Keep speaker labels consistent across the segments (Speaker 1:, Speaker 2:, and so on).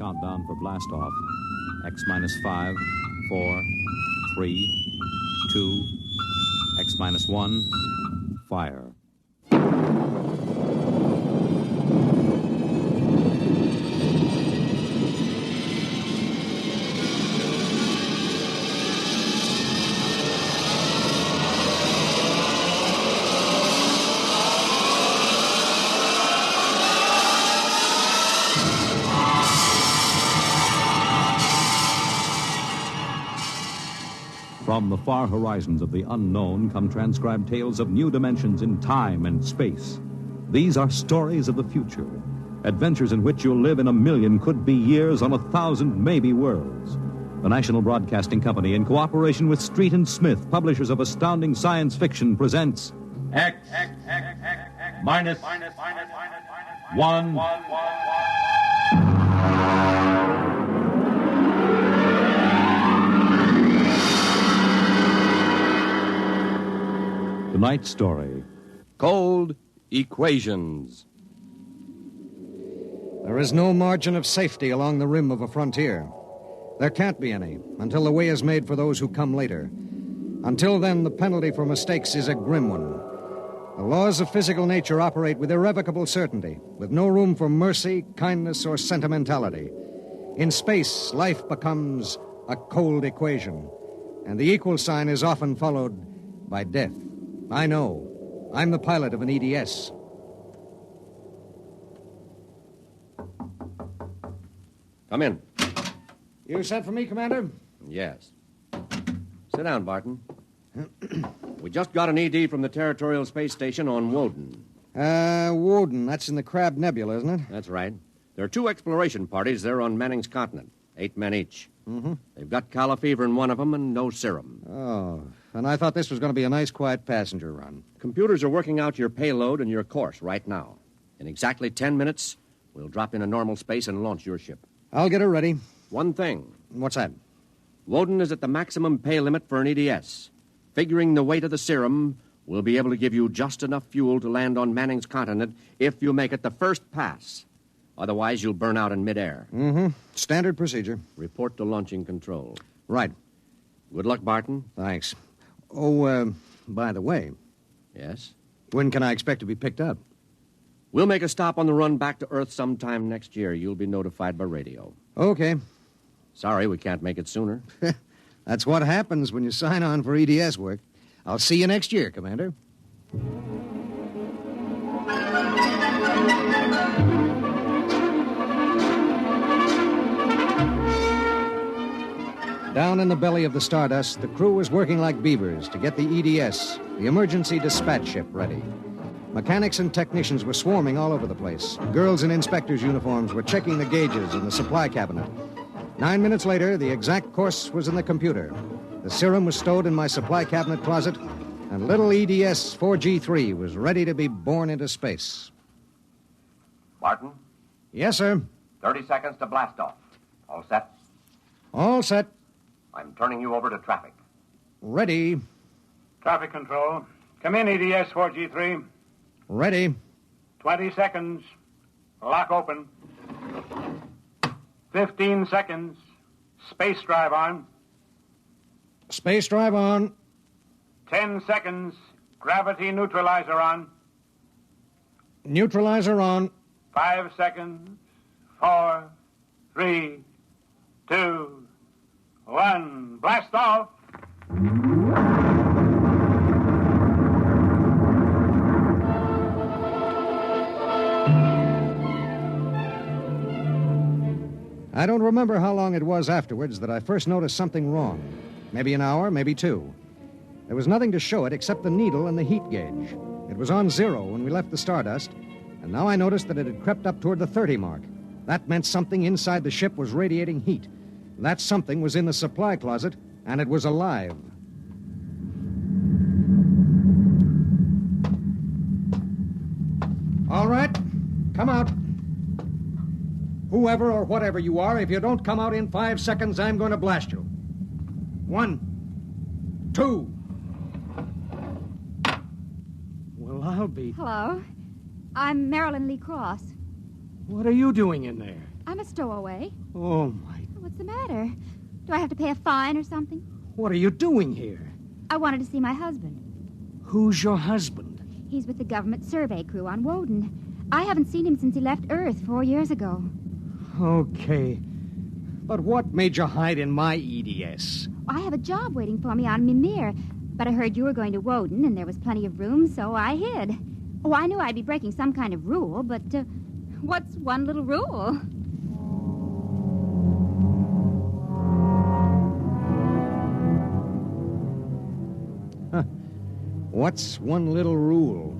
Speaker 1: countdown for blast off. X minus 5, 4, 3, 2, X minus 1, fire. From the far horizons of the unknown come transcribed tales of new dimensions in time and space. These are stories of the future, adventures in which you'll live in a million could-be years on 1,000 maybe worlds. The National Broadcasting Company, in cooperation with Street and Smith, publishers of astounding science fiction, presents
Speaker 2: X minus 1.
Speaker 1: Tonight's story.
Speaker 3: Cold Equations.
Speaker 4: There is no margin of safety along the rim of a frontier. There can't be any until the way is made for those who come later. Until then, the penalty for mistakes is a grim one. The laws of physical nature operate with irrevocable certainty, with no room for mercy, kindness, or sentimentality. In space, life becomes a cold equation, and the equal sign is often followed by death. I know. I'm the pilot of an EDS.
Speaker 3: Come in.
Speaker 4: You sent for me, Commander?
Speaker 3: Yes. Sit down, Barton. We just got an ED from the Territorial Space Station on Woden.
Speaker 4: Woden. That's in the Crab Nebula, isn't it?
Speaker 3: That's right. There are 2 exploration parties there on Manning's continent. 8 men each.
Speaker 4: Mm-hmm.
Speaker 3: They've got calla fever in one of them and no serum.
Speaker 4: Oh, and I thought this was going to be a nice, quiet passenger run.
Speaker 3: Computers are working out your payload and your course right now. In exactly 10 minutes, we'll drop in a normal space and launch your ship.
Speaker 4: I'll get her ready.
Speaker 3: One thing.
Speaker 4: What's that?
Speaker 3: Woden is at the maximum pay limit for an EDS. Figuring the weight of the serum, we'll be able to give you just enough fuel to land on Manning's continent if you make it the first pass. Otherwise, you'll burn out in midair.
Speaker 4: Mm-hmm. Standard procedure.
Speaker 3: Report to launching control.
Speaker 4: Right.
Speaker 3: Good luck, Barton.
Speaker 4: Thanks. Oh, by the way,
Speaker 3: Yes?
Speaker 4: when can I expect to be picked up?
Speaker 3: We'll make a stop on the run back to Earth sometime next year. You'll be notified by radio.
Speaker 4: Okay.
Speaker 3: Sorry, we can't make it sooner.
Speaker 4: That's what happens when you sign on for EDS work. I'll see you next year, Commander. Down in the belly of the Stardust, the crew was working like beavers to get the EDS, the emergency dispatch ship, ready. Mechanics and technicians were swarming all over the place. Girls in inspectors' uniforms were checking the gauges in the supply cabinet. 9 minutes later, the exact course was in the computer. The serum was stowed in my supply cabinet closet, and little EDS 4G3 was ready to be born into space.
Speaker 5: Barton,
Speaker 4: Yes, sir.
Speaker 5: 30 seconds to blast off. All set?
Speaker 4: All set.
Speaker 5: I'm turning you over to traffic.
Speaker 4: Ready.
Speaker 6: Traffic control. Come in, EDS 4G3.
Speaker 4: Ready.
Speaker 6: 20 seconds. Lock open. 15 seconds. Space drive on.
Speaker 4: Space drive on.
Speaker 6: 10 seconds. Gravity neutralizer on.
Speaker 4: Neutralizer on.
Speaker 6: 5 seconds. 4, 3, 2, 1. Blast off. I don't remember how long it was afterwards that I first noticed something wrong. Maybe an hour, maybe 2. There was nothing to show it except the needle and the heat gauge. It was on 0 when we left the Stardust, and now I noticed that it had crept up toward the 30 mark. That meant something inside the ship was radiating heat. That something was in the supply closet, and it was alive. All right, come out. Whoever or whatever you are, if you don't come out in 5 seconds, I'm going to blast you. 1, 2. Well, I'll be...
Speaker 7: Hello. I'm Marilyn Lee Cross. What are you doing in there?
Speaker 8: I'm a stowaway.
Speaker 7: Oh, my...
Speaker 8: What's the matter? Do I have to pay a fine or something?
Speaker 7: What are you doing here?
Speaker 8: I wanted to see my husband.
Speaker 7: Who's your husband?
Speaker 8: He's with the government survey crew on Woden. I haven't seen him since he left Earth 4 years ago.
Speaker 7: Okay. But what made you hide in my EDS?
Speaker 8: I have a job waiting for me on Mimir, but I heard you were going to Woden and there was plenty of room, so I hid. Oh, I knew I'd be breaking some kind of rule, but what's one little rule?
Speaker 6: What's one little rule?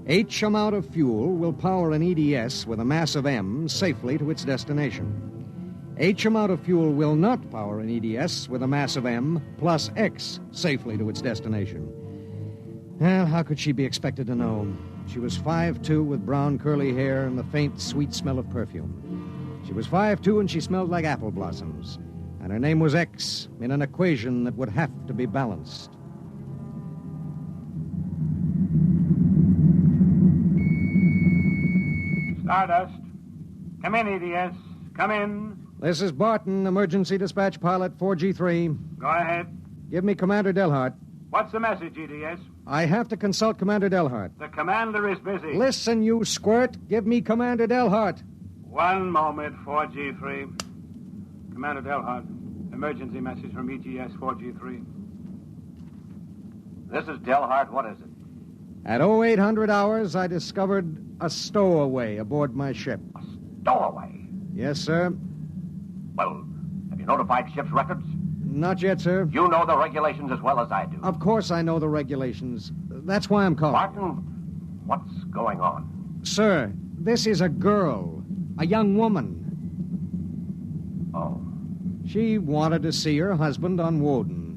Speaker 6: H amount of fuel will power an EDS with a mass of M safely to its destination. H amount of fuel will not power an EDS with a mass of M plus X safely to its destination. Well, how could she be expected to know? She was 5'2" with brown curly hair and the faint, sweet smell of perfume. She was 5'2" and she smelled like apple blossoms. And her name was X in an equation that would have to be balanced.
Speaker 9: Stardust. Come in, EDS. Come in.
Speaker 6: This is Barton, emergency dispatch pilot 4G3.
Speaker 9: Go ahead.
Speaker 6: Give me Commander Delhart.
Speaker 9: What's the message, EDS?
Speaker 6: I have to consult Commander Delhart.
Speaker 9: The commander is busy.
Speaker 6: Listen, you squirt. Give me Commander Delhart.
Speaker 9: One moment, 4G3. Commander Delhart. Emergency message from EGS 4G3.
Speaker 5: This is Delhart. What is it?
Speaker 6: At 0800 hours, I discovered a stowaway aboard my ship.
Speaker 5: A stowaway?
Speaker 6: Yes, sir.
Speaker 5: Well, have you notified ship's records?
Speaker 6: Not yet, sir.
Speaker 5: You know the regulations as well as I do.
Speaker 6: Of course I know the regulations. That's why I'm calling.
Speaker 5: Barton, what's going on?
Speaker 6: Sir, this is a girl. A young woman.
Speaker 5: Oh.
Speaker 6: She wanted to see her husband on Woden.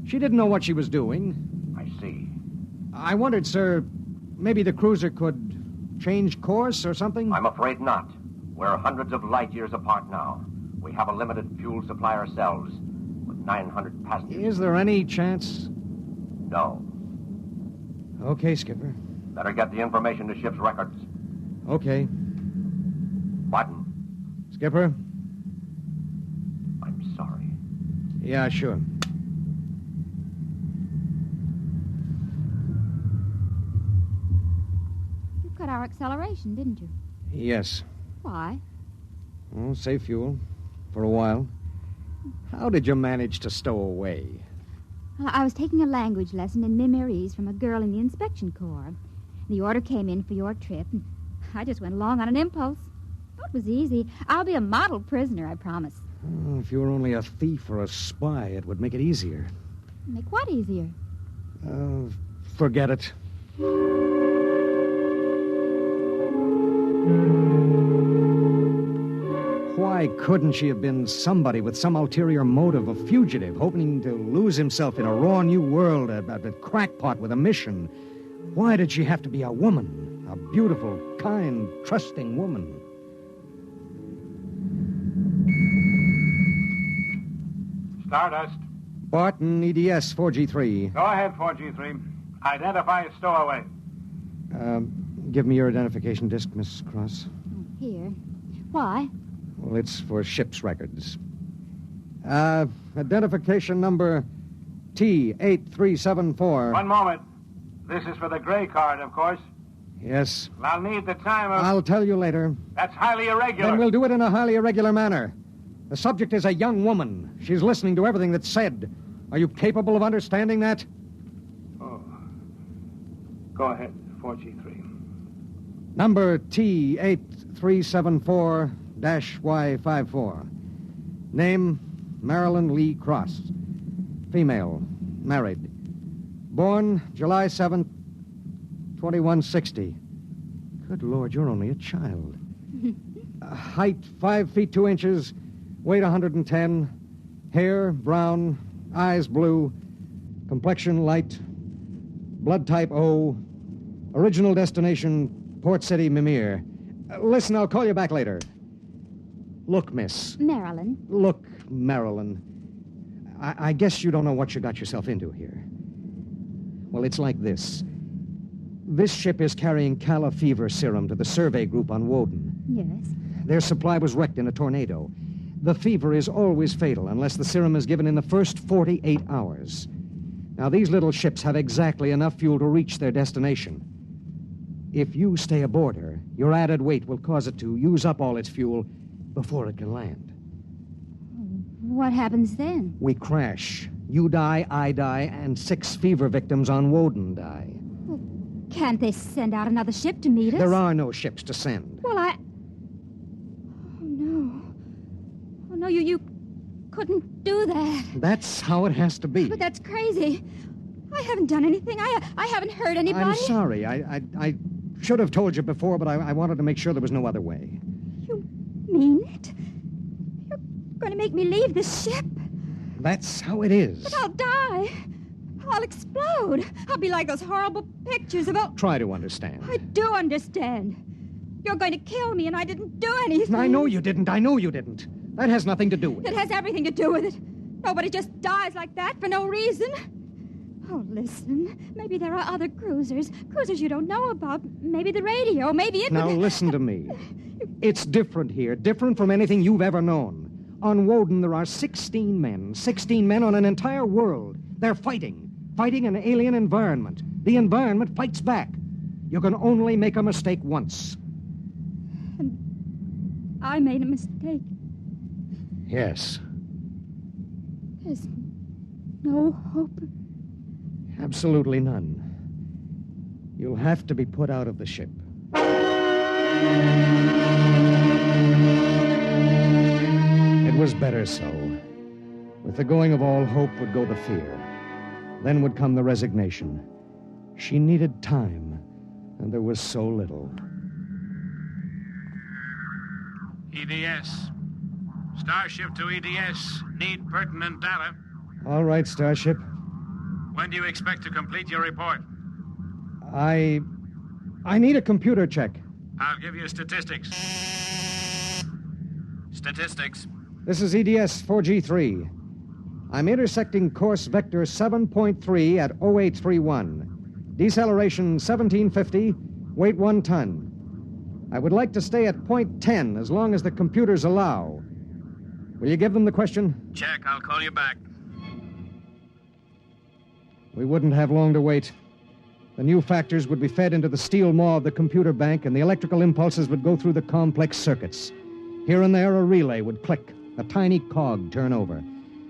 Speaker 6: She didn't know what she was doing.
Speaker 5: I see.
Speaker 6: I wondered, sir, maybe the cruiser could change course or something?
Speaker 5: I'm afraid not. We're hundreds of light years apart now. We have a limited fuel supply ourselves, with 900 passengers.
Speaker 6: Is there any chance?
Speaker 5: No.
Speaker 6: Okay, Skipper.
Speaker 5: Better get the information to ship's records.
Speaker 6: Okay.
Speaker 5: Barton.
Speaker 6: Skipper?
Speaker 5: I'm sorry.
Speaker 6: Yeah, sure.
Speaker 8: You cut our acceleration, didn't you?
Speaker 6: Yes.
Speaker 8: Why?
Speaker 6: Oh, save fuel. For a while. How did you manage to stow away?
Speaker 8: Well, I was taking a language lesson in Mimirese from a girl in the inspection corps. The order came in for your trip, and I just went along on an impulse. Oh, it was easy. I'll be a model prisoner, I promise.
Speaker 6: Oh, if you were only a thief or a spy, it would make it easier.
Speaker 8: Make what easier?
Speaker 6: Forget it. Why couldn't she have been somebody with some ulterior motive, a fugitive, hoping to lose himself in a raw new world, a crackpot with a mission? Why did she have to be a woman? A beautiful, kind, trusting woman?
Speaker 9: Stardust.
Speaker 6: Barton, EDS 4G3.
Speaker 9: Go ahead, 4G3. Identify a stowaway.
Speaker 6: Give me your identification disc, Miss Cross.
Speaker 8: Here. Why?
Speaker 6: Well, it's for ship's records. Identification number T8374.
Speaker 9: One moment. This is for the gray card, of course.
Speaker 6: Yes.
Speaker 9: I'll need the time of...
Speaker 6: I'll tell you later.
Speaker 9: That's highly irregular.
Speaker 6: Then we'll do it in a highly irregular manner. The subject is a young woman. She's listening to everything that's said. Are you capable of understanding that?
Speaker 9: Oh. Go ahead, 4G3.
Speaker 6: Number T8374-Y54. Name, Marilyn Lee Cross. Female, married. Born July 7th, 2160. Good Lord, you're only a child. Height, 5 feet 2 inches. Weight, 110. Hair, brown. Eyes, blue. Complexion, light. Blood type, O. Original destination, Port City, Mimir. Listen, I'll call you back later. Look, miss.
Speaker 8: Marilyn.
Speaker 6: Look, Marilyn. I guess you don't know what you got yourself into here. Well, it's like this. This ship is carrying Calla fever serum to the survey group on Woden.
Speaker 8: Yes.
Speaker 6: Their supply was wrecked in a tornado. The fever is always fatal unless the serum is given in the first 48 hours. Now, these little ships have exactly enough fuel to reach their destination. If you stay aboard her, your added weight will cause it to use up all its fuel before it can land.
Speaker 8: What happens then?
Speaker 6: We crash. You die, I die, and 6 fever victims on Woden die.
Speaker 8: Well, can't they send out another ship to meet us?
Speaker 6: There are no ships to send.
Speaker 8: Well, Oh, no. Oh, no, you couldn't do that.
Speaker 6: That's how it has to be.
Speaker 8: But that's crazy. I haven't done anything. I haven't hurt anybody.
Speaker 6: I'm sorry. I should have told you before, but I wanted to make sure there was no other way.
Speaker 8: You mean it? You're going to make me leave this ship?
Speaker 6: That's how it is.
Speaker 8: But I'll die. I'll explode. I'll be like those horrible pictures about...
Speaker 6: Try to understand.
Speaker 8: I do understand. You're going to kill me, and I didn't do anything.
Speaker 6: I know you didn't. I know you didn't. That has nothing to do with it.
Speaker 8: It has everything to do with it. Nobody just dies like that for no reason. Oh, listen. Maybe there are other cruisers. Cruisers you don't know about. Maybe the radio. Maybe it...
Speaker 6: Now, listen to me. It's different here. Different from anything you've ever known. On Woden, there are 16 men. 16 men on an entire world. They're fighting. Fighting an alien environment. The environment fights back. You can only make a mistake once.
Speaker 8: And I made a mistake.
Speaker 6: Yes.
Speaker 8: There's no hope.
Speaker 6: Absolutely none. You'll have to be put out of the ship. It was better so. With the going of all hope would go the fear. Then would come the resignation. She needed time, and there was so little.
Speaker 9: EDS. Starship to EDS. Need pertinent data.
Speaker 6: All right, Starship.
Speaker 9: When do you expect to complete your report?
Speaker 6: I need a computer check.
Speaker 9: I'll give you statistics. Statistics.
Speaker 6: This is EDS 4G3. I'm intersecting course vector 7.3 at 0831. Deceleration 1750, weight 1 ton. I would like to stay at point 10 as long as the computers allow. Will you give them the question?
Speaker 9: Check. I'll call you back.
Speaker 6: We wouldn't have long to wait. The new factors would be fed into the steel maw of the computer bank, and the electrical impulses would go through the complex circuits. Here and there, a relay would click, a tiny cog turn over.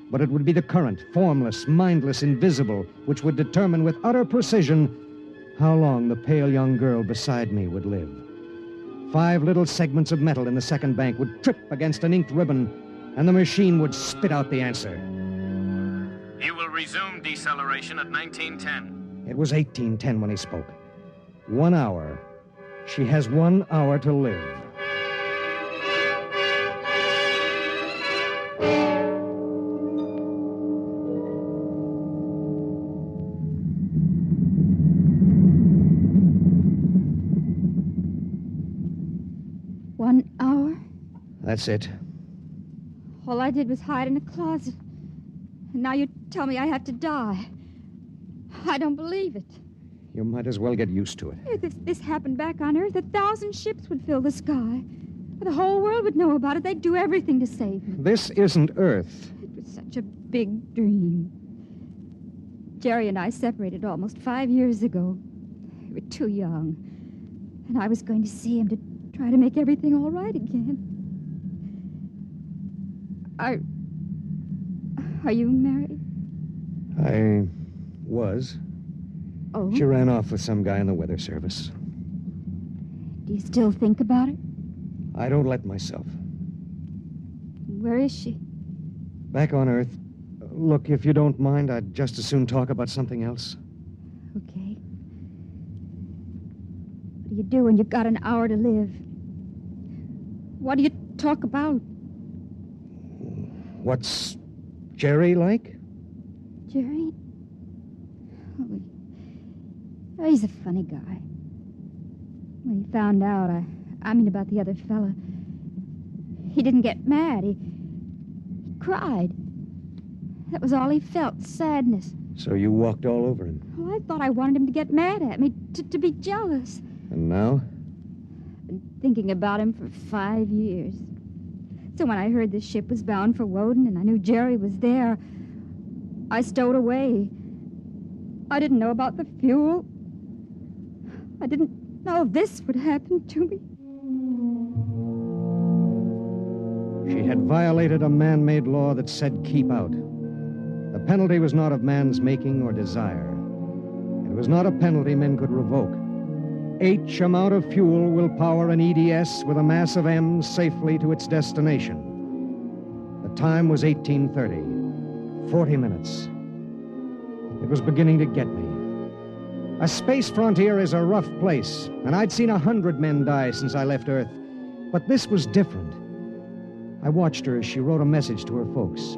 Speaker 6: But it would be the current, formless, mindless, invisible, which would determine with utter precision how long the pale young girl beside me would live. 5 little segments of metal in the second bank would trip against an inked ribbon, and the machine would spit out the answer.
Speaker 9: You will resume deceleration at 1910.
Speaker 6: It was 1810 when he spoke. 1 hour. She has 1 hour to live. That's it.
Speaker 8: All I did was hide in a closet. And now you tell me I have to die. I don't believe it.
Speaker 6: You might as well get used to it.
Speaker 8: If this happened back on Earth, 1,000 ships would fill the sky. The whole world would know about it. They'd do everything to save me.
Speaker 6: This isn't Earth.
Speaker 8: It was such a big dream. Jerry and I separated almost 5 years ago. We were too young. And I was going to see him to try to make everything all right again. Are you married?
Speaker 6: I was.
Speaker 8: Oh?
Speaker 6: She ran off with some guy in the weather service.
Speaker 8: Do you still think about it?
Speaker 6: I don't let myself.
Speaker 8: Where is she?
Speaker 6: Back on Earth. Look, if you don't mind, I'd just as soon talk about something else.
Speaker 8: Okay. What do you do when you've got an hour to live? What do you talk about?
Speaker 6: What's Jerry like?
Speaker 8: Jerry? Oh, he's a funny guy. When he found out, I mean about the other fella, he didn't get mad. He cried. That was all he felt, sadness.
Speaker 6: So you walked all over him?
Speaker 8: Well, I thought I wanted him to get mad at me, to be jealous.
Speaker 6: And now?
Speaker 8: And thinking about him for 5 years. So when I heard the ship was bound for Woden and I knew Jerry was there, I stowed away. I didn't know about the fuel. I didn't know this would happen to me.
Speaker 6: She had violated a man-made law that said keep out. The penalty was not of man's making or desire. It was not a penalty men could revoke. H amount of fuel will power an EDS with a mass of M safely to its destination. The time was 18:30. 40 minutes. It was beginning to get me. A space frontier is a rough place, and I'd seen 100 men die since I left Earth. But this was different. I watched her as she wrote a message to her folks.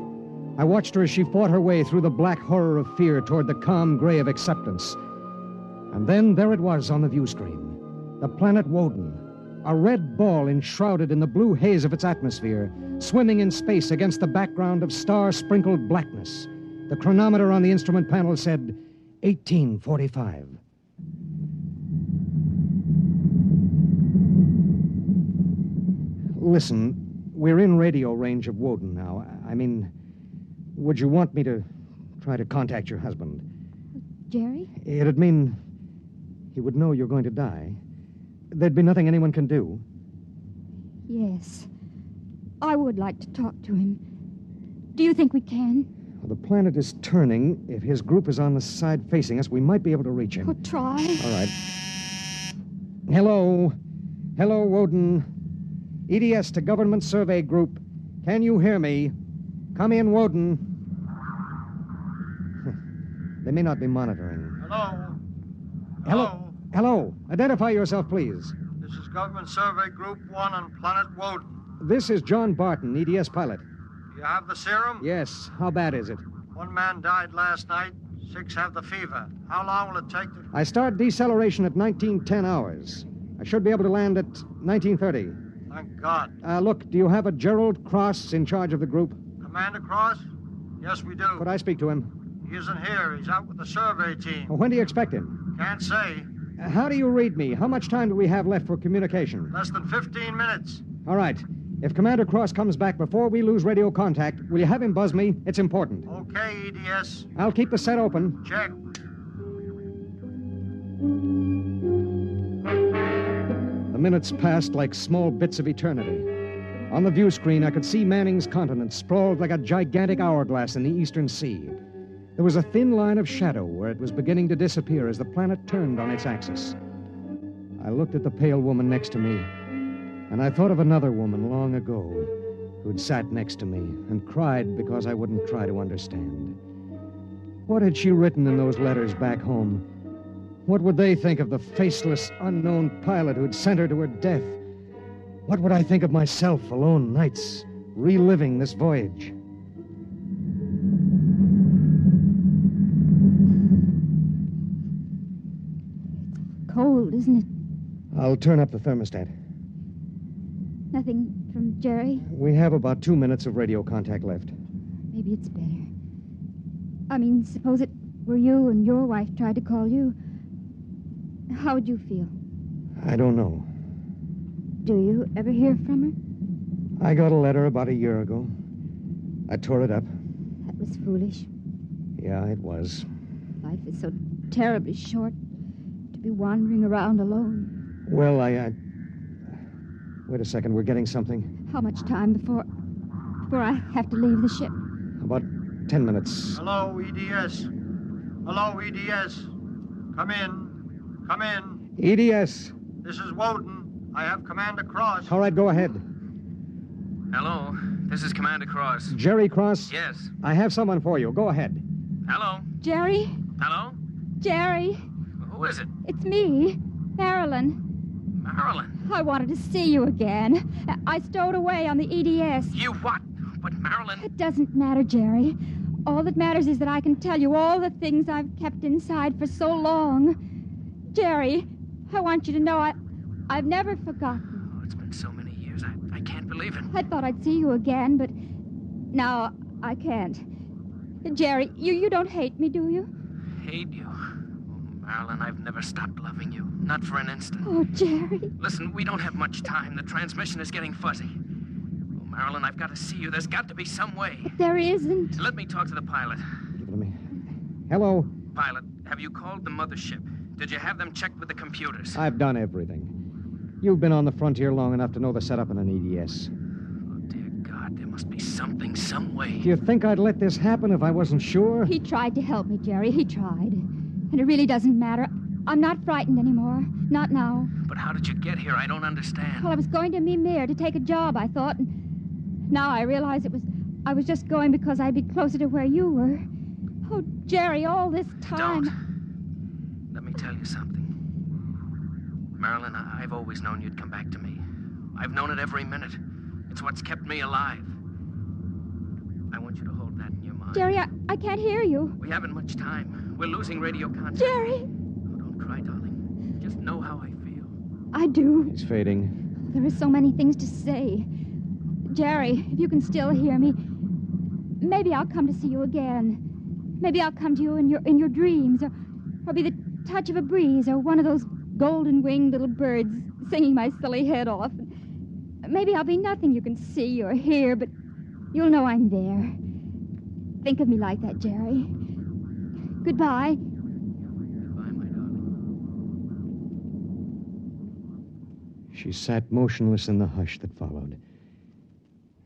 Speaker 6: I watched her as she fought her way through the black horror of fear toward the calm gray of acceptance. And then there it was on the view screen. The planet Woden. A red ball enshrouded in the blue haze of its atmosphere, swimming in space against the background of star-sprinkled blackness. The chronometer on the instrument panel said 18:45. Listen, we're in radio range of Woden now. I mean, would you want me to try to contact your husband?
Speaker 8: Jerry?
Speaker 6: It'd mean he would know you're going to die. There'd be nothing anyone can do.
Speaker 8: Yes. I would like to talk to him. Do you think we can?
Speaker 6: Well, the planet is turning. If his group is on the side facing us, we might be able to reach him.
Speaker 8: Well, try.
Speaker 6: All right. Hello. Hello, Woden. EDS to Government Survey Group. Can you hear me? Come in, Woden. They may not be monitoring.
Speaker 10: Hello?
Speaker 6: Hello. Hello. Identify yourself, please.
Speaker 10: This is Government Survey Group 1 on Planet Woden.
Speaker 6: This is John Barton, EDS pilot.
Speaker 10: You have the serum?
Speaker 6: Yes. How bad is it?
Speaker 10: 1 man died last night. 6 have the fever. How long will it take to...
Speaker 6: I start deceleration at 1910 hours. I should be able to land at 1930.
Speaker 10: Thank God.
Speaker 6: Look, do you have a Gerald Cross in charge of the group?
Speaker 10: Commander Cross? Yes, we do.
Speaker 6: Could I speak to him?
Speaker 10: He isn't here. He's out with the survey team.
Speaker 6: Well, when do you expect him?
Speaker 10: Can't say.
Speaker 6: How do you read me? How much time do we have left for communication?
Speaker 10: Less than 15 minutes.
Speaker 6: All right. If Commander Cross comes back before we lose radio contact, will you have him buzz me? It's important.
Speaker 10: Okay, EDS.
Speaker 6: I'll keep the set open.
Speaker 10: Check.
Speaker 6: The minutes passed like small bits of eternity. On the view screen, I could see Manning's continent sprawled like a gigantic hourglass in the eastern sea. There was a thin line of shadow where it was beginning to disappear as the planet turned on its axis. I looked at the pale woman next to me, and I thought of another woman long ago who'd sat next to me and cried because I wouldn't try to understand. What had she written in those letters back home? What would they think of the faceless, unknown pilot who'd sent her to her death? What would I think of myself alone nights, reliving this voyage?
Speaker 8: Cold, isn't it?
Speaker 6: I'll turn up the thermostat.
Speaker 8: Nothing from Jerry?
Speaker 6: We have about 2 minutes of radio contact left.
Speaker 8: Maybe it's better. I mean, suppose it were you and your wife tried to call you. How would you feel?
Speaker 6: I don't know.
Speaker 8: Do you ever hear from her?
Speaker 6: I got a letter about a year ago. I tore it up.
Speaker 8: That was foolish.
Speaker 6: Yeah, it was.
Speaker 8: Life is so terribly short to be wandering around alone.
Speaker 6: Well, Wait a second, we're getting something.
Speaker 8: How much time before I have to leave the ship?
Speaker 6: About 10 minutes.
Speaker 10: Hello, EDS. Hello, EDS. Come in. Come in.
Speaker 6: EDS.
Speaker 10: This is Woden. I have Commander Cross.
Speaker 6: All right, go ahead.
Speaker 11: Hello, this is Commander Cross.
Speaker 6: Jerry Cross?
Speaker 11: Yes.
Speaker 6: I have someone for you. Go ahead.
Speaker 11: Hello.
Speaker 8: Jerry?
Speaker 11: Hello?
Speaker 8: Jerry?
Speaker 11: Who is it?
Speaker 8: It's me, Marilyn.
Speaker 11: Marilyn.
Speaker 8: I wanted to see you again. I stowed away on the EDS.
Speaker 11: You what? But Marilyn...
Speaker 8: It doesn't matter, Jerry. All that matters is that I can tell you all the things I've kept inside for so long. Jerry, I want you to know I've never forgotten.
Speaker 11: Oh, it's been so many years. I can't believe it.
Speaker 8: I thought I'd see you again, but now I can't. Jerry, you don't hate me, do you?
Speaker 11: Hate you? Oh, Marilyn, I've never stopped loving you. Not for an instant.
Speaker 8: Oh, Jerry.
Speaker 11: Listen, we don't have much time. The transmission is getting fuzzy. Oh, Marilyn, I've got to see you. There's got to be some way.
Speaker 8: There isn't.
Speaker 11: Let me talk to the pilot.
Speaker 6: Give it to me. Hello?
Speaker 11: Pilot, have you called the mothership? Did you have them checked with the computers?
Speaker 6: I've done everything. You've been on the frontier long enough to know the setup in an EDS.
Speaker 11: Oh, dear God, there must be something, some way.
Speaker 6: Do you think I'd let this happen if I wasn't sure?
Speaker 8: He tried to help me, Jerry. He tried. And it really doesn't matter. I'm not frightened anymore. Not now.
Speaker 11: But how did you get here? I don't understand.
Speaker 8: Well, I was going to Mimir to take a job, I thought. And now I realize I was just going because I'd be closer to where you were. Oh, Jerry, all this time...
Speaker 11: Don't. Let me tell you something. Marilyn, I've always known you'd come back to me. I've known it every minute. It's what's kept me alive. I want you to hold that in your mind.
Speaker 8: Jerry, I can't hear you.
Speaker 11: We haven't much time. We're losing radio contact.
Speaker 8: Jerry!
Speaker 11: Oh, don't cry, darling. Just know how I feel.
Speaker 8: I do.
Speaker 6: It's fading.
Speaker 8: There are so many things to say. Jerry, if you can still hear me, maybe I'll come to see you again. Maybe I'll come to you in your dreams, or be the touch of a breeze, or one of those golden-winged little birds singing my silly head off. Maybe I'll be nothing you can see or hear, but you'll know I'm there. Think of me like that, Jerry. Goodbye.
Speaker 11: Goodbye, my darling.
Speaker 6: She sat motionless in the hush that followed.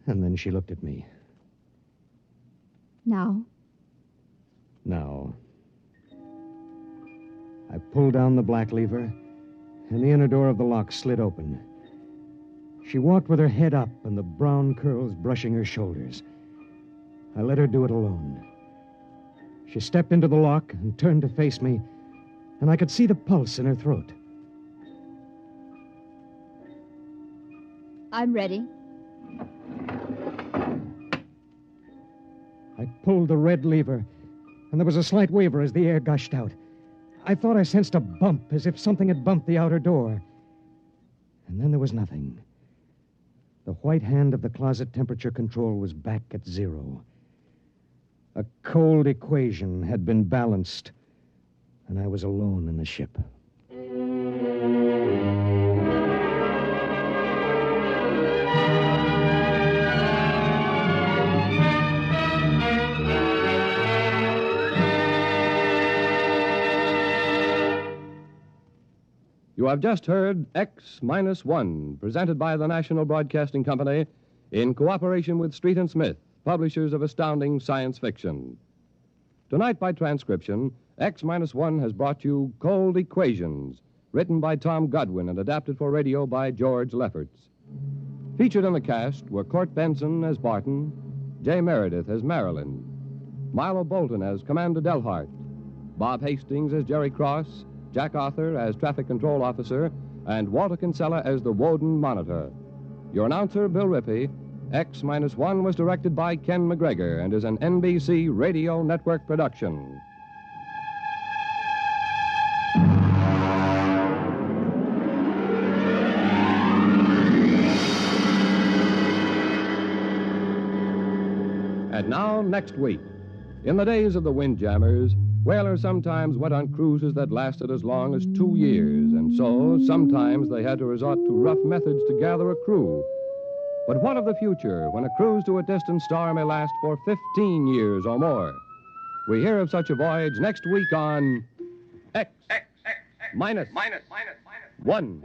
Speaker 6: And then she looked at me.
Speaker 8: Now?
Speaker 6: Now. I pulled down the black lever, and the inner door of the lock slid open. She walked with her head up and the brown curls brushing her shoulders. I let her do it alone. She stepped into the lock and turned to face me, and I could see the pulse in her throat.
Speaker 8: I'm ready.
Speaker 6: I pulled the red lever, and there was a slight waver as the air gushed out. I thought I sensed a bump, as if something had bumped the outer door. And then there was nothing. The white hand of the closet temperature control was back at 0. A cold equation had been balanced, and I was alone in the ship.
Speaker 3: You have just heard X-1, presented by the National Broadcasting Company in cooperation with Street and Smith, publishers of astounding science fiction. Tonight, by transcription, X-1 has brought you Cold Equations, written by Tom Godwin and adapted for radio by George Lefferts. Featured in the cast were Court Benson as Barton, Jay Meredith as Marilyn, Milo Bolton as Commander Delhart, Bob Hastings as Jerry Cross, Jack Arthur as Traffic Control Officer, and Walter Kinsella as the Woden Monitor. Your announcer, Bill Rippey. X-1 was directed by Ken McGregor and is an NBC Radio Network production. And now, next week. In the days of the Windjammers, whalers sometimes went on cruises that lasted as long as 2 years, and so sometimes they had to resort to rough methods to gather a crew. But what of the future when a cruise to a distant star may last for 15 years or more? We hear of such a voyage next week on X minus 1.